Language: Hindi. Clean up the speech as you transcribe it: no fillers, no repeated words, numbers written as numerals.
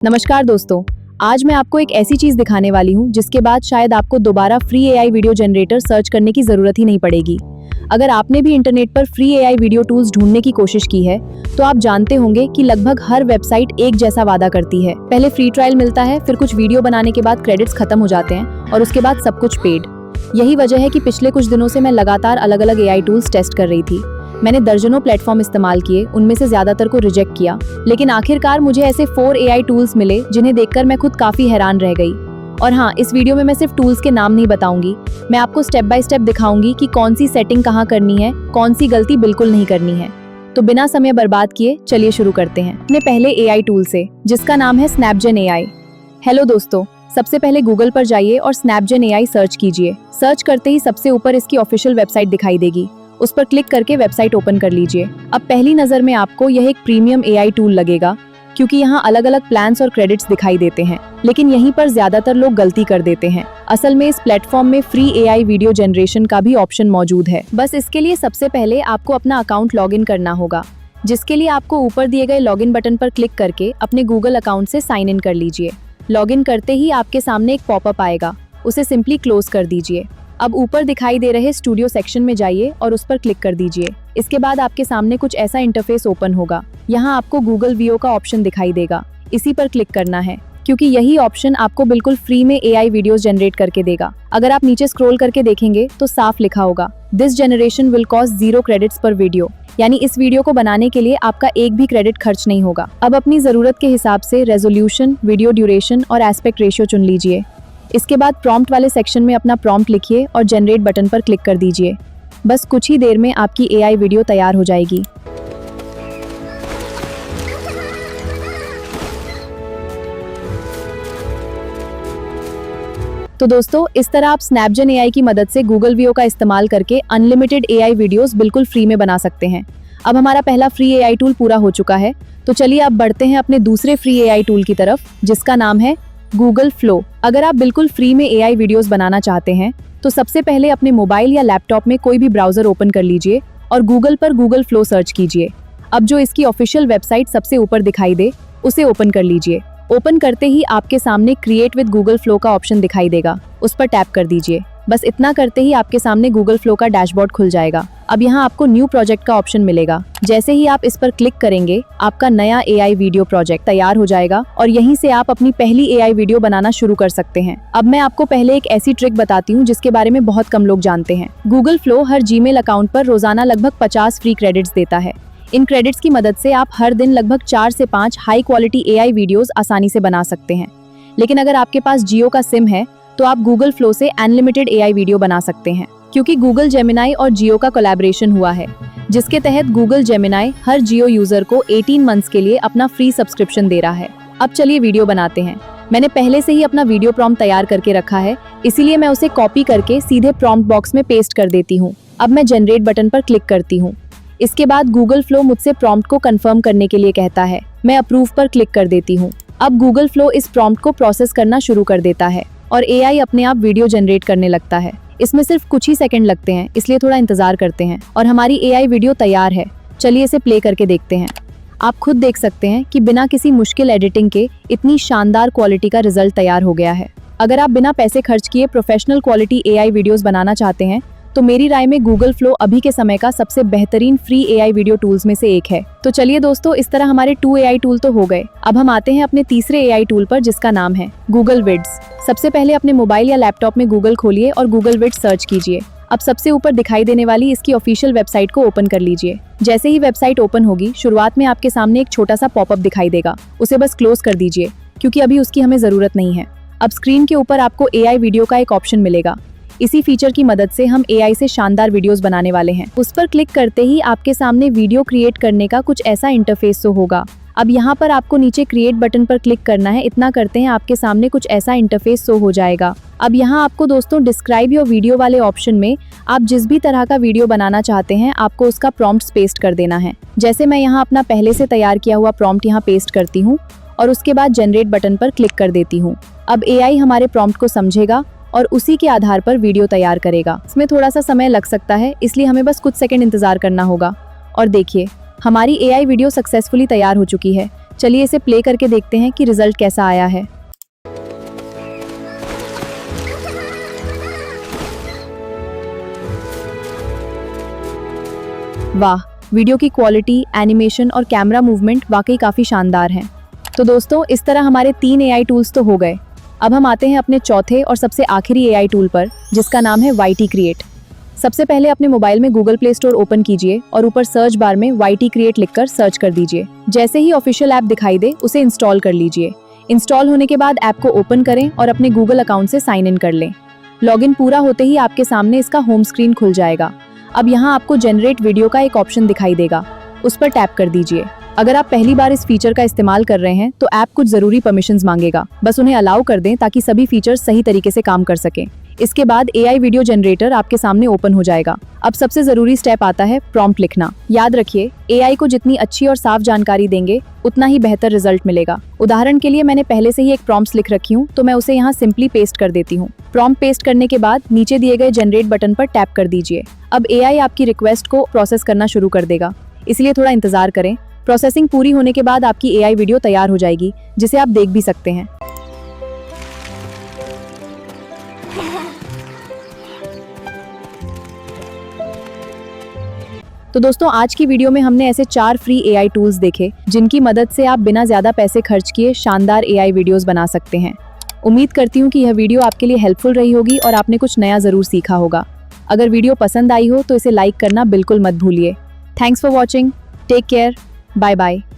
नमस्कार दोस्तों, आज मैं आपको एक ऐसी चीज दिखाने वाली हूँ जिसके बाद शायद आपको दोबारा free AI video generator search करने की जरूरत ही नहीं पड़ेगी। अगर आपने भी इंटरनेट पर फ्री एआई वीडियो टूल्स ढूंढने की कोशिश की है तो आप जानते होंगे कि लगभग हर वेबसाइट एक जैसा वादा करती है। पहले फ्री ट्रायल मिलता है, फिर कुछ वीडियो बनाने के बाद क्रेडिट्स खत्म हो जाते हैं और उसके बाद सब कुछ पेड। यही वजह है कि पिछले कुछ दिनों से मैं लगातार अलग अलग एआई टूल्स टेस्ट कर रही थी। मैंने दर्जनों प्लेटफॉर्म इस्तेमाल किए, उनमें से ज्यादातर को रिजेक्ट किया, लेकिन आखिरकार मुझे ऐसे 4 एआई टूल्स मिले जिन्हें देखकर मैं खुद काफी हैरान रह गई। और हाँ, इस वीडियो में मैं सिर्फ टूल्स के नाम नहीं बताऊंगी, मैं आपको स्टेप बाय स्टेप दिखाऊंगी कि कौन सी सेटिंग कहाँ करनी है, कौन सी गलती बिल्कुल नहीं करनी है। तो बिना समय बर्बाद किए चलिए शुरू करते हैं अपने पहले एआई टूल से, जिसका नाम है स्नैपजेन एआई। हेलो दोस्तों, सबसे पहले गूगल पर जाइए और स्नैपजेन एआई सर्च कीजिए। सर्च करते ही सबसे ऊपर इसकी ऑफिशियल वेबसाइट दिखाई देगी, उस पर क्लिक करके वेबसाइट ओपन कर लीजिए। अब पहली नजर में आपको यह एक प्रीमियम एआई टूल लगेगा, क्योंकि यहाँ अलग अलग प्लान्स और क्रेडिट्स दिखाई देते हैं, लेकिन यहीं पर ज्यादातर लोग गलती कर देते हैं। असल में इस प्लेटफॉर्म में फ्री एआई वीडियो जनरेशन का भी ऑप्शन मौजूद है। बस इसके लिए सबसे पहले आपको अपना अकाउंट लॉगिन करना होगा, जिसके लिए आपको ऊपर दिए गए लॉगिन बटन पर क्लिक करके अपने गूगल अकाउंट से साइन इन कर लीजिए। लॉगिन करते ही आपके सामने एक पॉपअप आएगा, उसे सिंपली क्लोज कर दीजिए। अब ऊपर दिखाई दे रहे स्टूडियो सेक्शन में जाइए और उस पर क्लिक कर दीजिए। इसके बाद आपके सामने कुछ ऐसा इंटरफेस ओपन होगा। यहाँ आपको गूगल वीओ का ऑप्शन दिखाई देगा, इसी पर क्लिक करना है, क्योंकि यही ऑप्शन आपको बिल्कुल फ्री में एआई वीडियोस जनरेट करके देगा। अगर आप नीचे स्क्रॉल करके देखेंगे तो साफ लिखा होगा, this generation will cost 0 credits पर वीडियो, यानी इस वीडियो को बनाने के लिए आपका एक भी क्रेडिट खर्च नहीं होगा। अब अपनी जरूरत के हिसाब से रेजोल्यूशन, वीडियो ड्यूरेशन और एस्पेक्ट रेशियो चुन लीजिए। इसके बाद प्रॉम्प्ट वाले सेक्शन में अपना प्रॉम्प्ट लिखिए और जनरेट बटन पर क्लिक कर दीजिए। बस कुछ ही देर में आपकी एआई वीडियो तैयार हो जाएगी। तो दोस्तों, इस तरह आप स्नैपजेन एआई की मदद से गूगल वीओ का इस्तेमाल करके अनलिमिटेड एआई वीडियोस बिल्कुल फ्री में बना सकते हैं। अब हमारा पहला फ्री एआई टूल पूरा हो चुका है, तो चलिए अब बढ़ते हैं अपने दूसरे फ्री एआई टूल की तरफ, जिसका नाम है गूगल फ्लो। अगर आप बिल्कुल फ्री में एआई वीडियोस बनाना चाहते हैं तो सबसे पहले अपने मोबाइल या लैपटॉप में कोई भी ब्राउजर ओपन कर लीजिए और गूगल पर गूगल फ्लो सर्च कीजिए। अब जो इसकी ऑफिशियल वेबसाइट सबसे ऊपर दिखाई दे, उसे ओपन कर लीजिए। ओपन करते ही आपके सामने क्रिएट विद गूगल फ्लो का ऑप्शन दिखाई देगा, उस पर टैप कर दीजिए। बस इतना करते ही आपके सामने गूगल फ्लो का डैशबोर्ड खुल जाएगा। अब यहाँ आपको न्यू प्रोजेक्ट का ऑप्शन मिलेगा। जैसे ही आप इस पर क्लिक करेंगे, आपका नया एआई वीडियो प्रोजेक्ट तैयार हो जाएगा और यहीं से आप अपनी पहली एआई वीडियो बनाना शुरू कर सकते हैं। अब मैं आपको पहले एक ऐसी ट्रिक बताती हूँ जिसके बारे में बहुत कम लोग जानते हैं। गूगल फ्लो हर जीमेल अकाउंट पर रोजाना लगभग 50 फ्री क्रेडिट्स देता है। इन क्रेडिट्स की मदद से आप हर दिन लगभग 4 से 5 हाई क्वालिटी एआई वीडियोस आसानी से बना सकते हैं। लेकिन अगर आपके पास जियो का सिम है तो आप गूगल फ्लो से अनलिमिटेड एआई वीडियो बना सकते हैं, क्योंकि गूगल जेमिनाई और जियो का कोलैबोरेशन हुआ है, जिसके तहत गूगल जेमिनाई हर जियो यूजर को 18 मंथ्स के लिए अपना फ्री सब्सक्रिप्शन दे रहा है। अब चलिए वीडियो बनाते हैं। मैंने पहले से ही अपना वीडियो प्रॉम्प्ट तैयार करके रखा है, इसीलिए मैं उसे कॉपी करके सीधे प्रॉम्प्ट बॉक्स में पेस्ट कर देती हूँ। अब मैं जनरेट बटन पर क्लिक करती हूँ। इसके बाद गूगल फ्लो मुझसे प्रॉम्प्ट को कंफर्म करने के लिए कहता है। मैं अप्रूव पर क्लिक कर देती हूँ। अब गूगल फ्लो इस प्रॉम्प्ट को प्रोसेस करना शुरू कर देता है और एआई अपने आप वीडियो जनरेट करने लगता है। इसमें सिर्फ कुछ ही सेकंड लगते हैं, इसलिए थोड़ा इंतजार करते हैं और हमारी एआई वीडियो तैयार है। चलिए इसे प्ले करके देखते हैं। आप खुद देख सकते हैं कि बिना किसी मुश्किल एडिटिंग के इतनी शानदार क्वालिटी का रिजल्ट तैयार हो गया है। अगर आप बिना पैसे खर्च किए प्रोफेशनल क्वालिटी एआई वीडियोस बनाना चाहते हैं तो मेरी राय में गूगल फ्लो अभी के समय का सबसे बेहतरीन फ्री एआई वीडियो टूल्स में से एक है। तो चलिए दोस्तों, इस तरह हमारे 2 एआई टूल तो हो गए। अब हम आते हैं अपने तीसरे एआई टूल पर, जिसका नाम है गूगल विड्स। सबसे पहले अपने मोबाइल या लैपटॉप में गूगल खोलिए और गूगल विड्स सर्च कीजिए। अब सबसे ऊपर दिखाई देने वाली इसकी ऑफिशियल वेबसाइट को ओपन कर लीजिए। जैसे ही वेबसाइट ओपन होगी, शुरुआत में आपके सामने एक छोटा सा पॉपअप दिखाई देगा, उसे बस क्लोज कर दीजिए, क्योंकि अभी उसकी हमें जरूरत नहीं है। अब स्क्रीन के ऊपर आपको एआई वीडियो का एक ऑप्शन मिलेगा। इसी फीचर की मदद से हम एआई से शानदार वीडियोस बनाने वाले हैं। उस पर क्लिक करते ही आपके सामने वीडियो क्रिएट करने का कुछ ऐसा इंटरफेस तो होगा। अब यहाँ पर आपको नीचे क्रिएट बटन पर क्लिक करना है। इतना करते हैं आपके सामने कुछ ऐसा इंटरफेस शो हो जाएगा। अब यहाँ आपको दोस्तों डिस्क्राइब योर वीडियो वाले ऑप्शन में आप जिस भी तरह का वीडियो बनाना चाहते हैं, आपको उसका प्रॉम्प्ट पेस्ट कर देना है। जैसे मैं यहाँ अपना पहले से तैयार किया हुआ प्रॉम्प्ट यहाँ पेस्ट करती हूँ और उसके बाद जनरेट बटन पर क्लिक कर देती हूँ। अब एआई हमारे प्रॉम्प्ट को समझेगा और उसी के आधार पर वीडियो तैयार करेगा। इसमें थोड़ा सा समय लग सकता है, इसलिए हमें बस कुछ सेकंड इंतजार करना होगा। और देखिए, हमारी एआई वीडियो सक्सेसफुली तैयार हो चुकी है। चलिए इसे प्ले करके देखते हैं कि रिजल्ट कैसा आया है। वाह, वीडियो की क्वालिटी, एनिमेशन और कैमरा मूवमेंट वाकई काफ़ी शानदार हैं। तो दोस्तों, इस तरह हमारे 3 AI टूल्स तो हो गए। अब हम आते हैं अपने चौथे और सबसे आखिरी AI टूल पर, जिसका नाम है YT क्रिएट। सबसे पहले अपने मोबाइल में गूगल प्ले स्टोर ओपन कीजिए और ऊपर सर्च बार में YT क्रिएट लिखकर सर्च कर दीजिए। जैसे ही ऑफिशियल ऐप दिखाई दे, उसे इंस्टॉल कर लीजिए। इंस्टॉल होने के बाद ऐप को ओपन करें और अपने गूगल अकाउंट से साइन इन कर लें। लॉगिन पूरा होते ही आपके सामने इसका होम स्क्रीन खुल जाएगा। अब यहाँ आपको जनरेट वीडियो का एक ऑप्शन दिखाई देगा, उस पर टैप कर दीजिए। अगर आप पहली बार इस फीचर का इस्तेमाल कर रहे हैं तो ऐप कुछ जरूरी परमिशंस मांगेगा, बस उन्हें अलाउ कर दें ताकि सभी फीचर्स सही तरीके से काम कर सकें। इसके बाद AI वीडियो जनरेटर आपके सामने ओपन हो जाएगा। अब सबसे जरूरी स्टेप आता है प्रॉम्प्ट लिखना। याद रखिए, AI को जितनी अच्छी और साफ जानकारी देंगे, उतना ही बेहतर रिजल्ट मिलेगा। उदाहरण के लिए मैंने पहले से ही एक प्रॉम्प्ट लिख रखी हूँ, तो मैं उसे यहाँ सिंपली पेस्ट कर देती हूँ। प्रॉम्प्ट पेस्ट करने के बाद नीचे दिए गए जनरेट बटन पर टैप कर दीजिए। अब AI आपकी रिक्वेस्ट को प्रोसेस करना शुरू कर देगा, इसलिए थोड़ा इंतजार करें। प्रोसेसिंग पूरी होने के बाद आपकी AI वीडियो तैयार हो जाएगी, जिसे आप देख भी सकते हैं। तो दोस्तों, आज की वीडियो में हमने ऐसे 4 फ्री AI टूल्स देखे, जिनकी मदद से आप बिना ज्यादा पैसे खर्च किए शानदार AI वीडियोस बना सकते हैं। उम्मीद करती हूँ कि यह वीडियो आपके लिए हेल्पफुल रही होगी और आपने कुछ नया जरूर सीखा होगा। अगर वीडियो पसंद आई हो तो इसे लाइक करना बिल्कुल मत भूलिए। Thanks for watching. Take care. Bye bye.